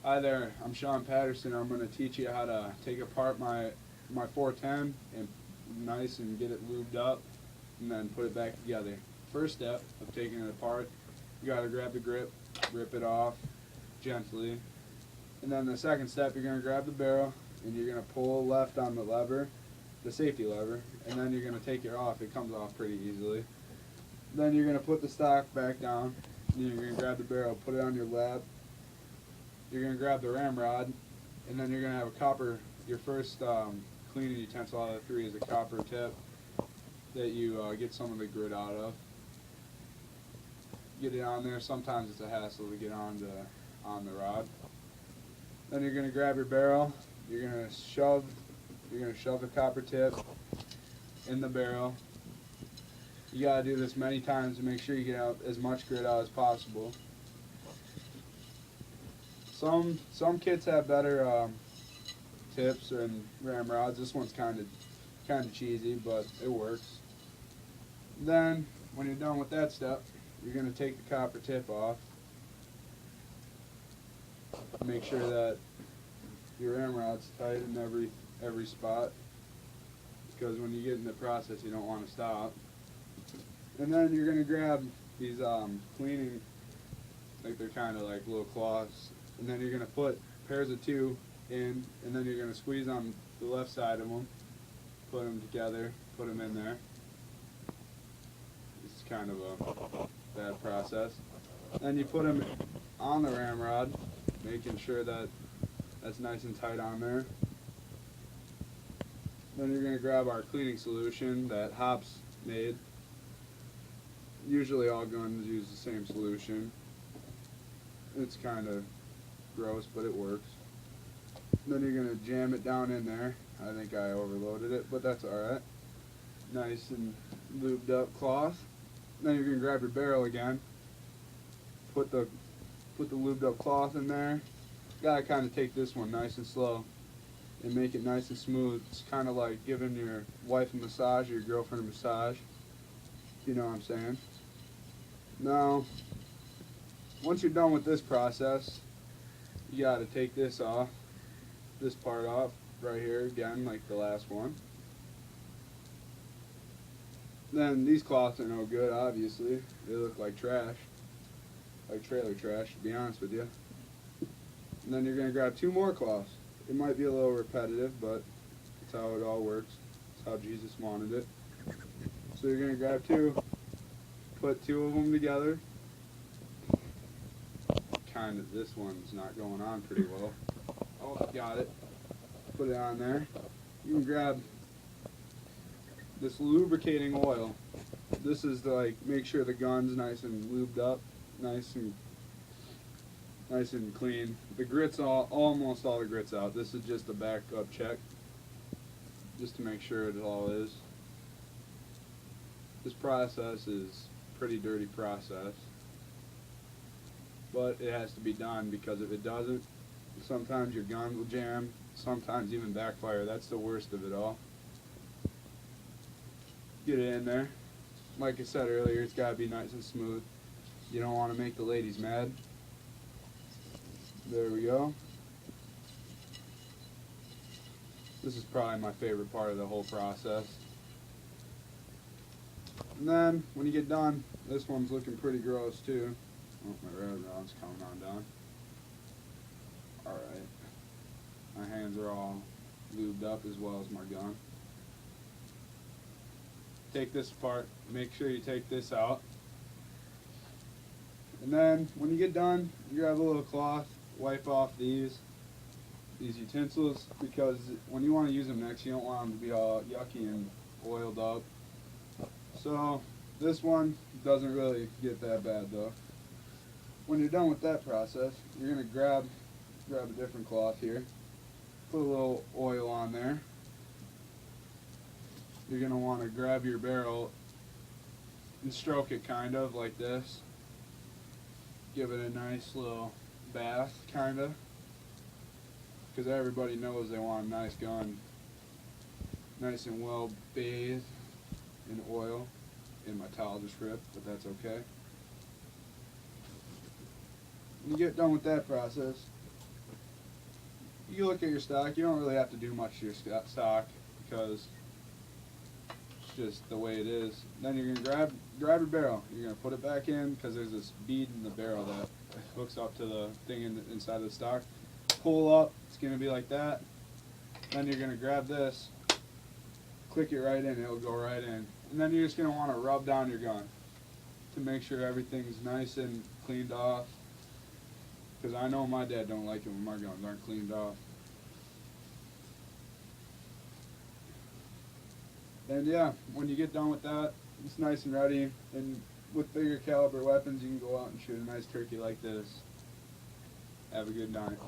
Hi there, I'm Sean Patterson. I'm going to teach you how to take apart my 410 and nice and get it lubed up and then put it back together. First step of taking it apart, you got to grab the grip, rip it off gently. And then the second step, you're going to grab the barrel and you're going to pull left on the lever, the safety lever, and then you're going to take it off. It comes off pretty easily. Then you're going to put the stock back down. And you're going to grab the barrel, put it on your lap. You're going to grab the ramrod, and then you're going to have a copper. Your first cleaning utensil out of the three is a copper tip that you get some of the grit out of. Get it on there. Sometimes it's a hassle to get on the rod. Then you're going to grab your barrel. You're going to shove the copper tip in the barrel. You got to do this many times to make sure you get out as much grit out as possible. Some kits have better tips and ramrods. This one's kind of cheesy, but it works. Then when you're done with that step, you're going to take the copper tip off. Make sure that your ramrod's tight in every spot, because when you get in the process, you don't want to stop. And then you're going to grab these cleaning, like they're kind of like little cloths. And then you're going to put pairs of two in, and then you're going to squeeze on the left side of them, put them together, put them in there. It's kind of a bad process. Then you put them on the ramrod, making sure that that's nice and tight on there. Then you're going to grab our cleaning solution that Hops made. Usually all guns use the same solution. It's kind of gross, but it works. Then you're going to jam it down in there. I think I overloaded it, but that's alright. Nice and lubed up cloth. Then you're going to grab your barrel again. Put the lubed up cloth in there. You got to kind of take this one nice and slow and make it nice and smooth. It's kind of like giving your wife a massage or your girlfriend a massage. You know what I'm saying? Now, once you're done with this process, you got to take this off, this part off right here again, like the last one. Then these cloths are no good, obviously. They look like trash, like trailer trash, to be honest with you. And then you're going to grab two more cloths. It might be a little repetitive, but that's how it all works. That's how Jesus wanted it. So you're going to grab two, put two of them together. This one's not going on pretty well. Oh, got it. Put it on there. You can grab this lubricating oil. This is to like make sure the gun's nice and lubed up, nice and clean. The grit's almost all the grit's out. This is just a backup check, just to make sure it all is. This process is a pretty dirty process, but it has to be done, because if it doesn't, sometimes your gun will jam, sometimes even backfire. That's the worst of it all. Get it in there. Like I said earlier, it's got to be nice and smooth. You don't want to make the ladies mad. There we go. This is probably my favorite part of the whole process. And then, when you get done, this one's looking pretty gross too. Oh, my red rod's coming on down. Alright. My hands are all lubed up as well as my gun. Take this apart. Make sure you take this out. And then, when you get done, you grab a little cloth, wipe off these utensils, because when you want to use them next, you don't want them to be all yucky and oiled up. So, this one doesn't really get that bad though. When you're done with that process, you're going to grab a different cloth here, put a little oil on there. You're going to want to grab your barrel and stroke it kind of like this. Give it a nice little bath, kind of, because everybody knows they want a nice gun, nice and well bathed in oil. And my towel just ripped, but that's okay. When you get done with that process, you look at your stock. You don't really have to do much to your stock because it's just the way it is. Then you're gonna grab your barrel. You're gonna put it back in because there's this bead in the barrel that hooks up to the thing inside of the stock. Pull up. It's gonna be like that. Then you're gonna grab this, click it right in. It'll go right in. And then you're just gonna want to rub down your gun to make sure everything's nice and cleaned off. Because I know my dad don't like it when my guns aren't cleaned off. And yeah, when you get done with that, it's nice and ready. And with bigger caliber weapons, you can go out and shoot a nice turkey like this. Have a good night.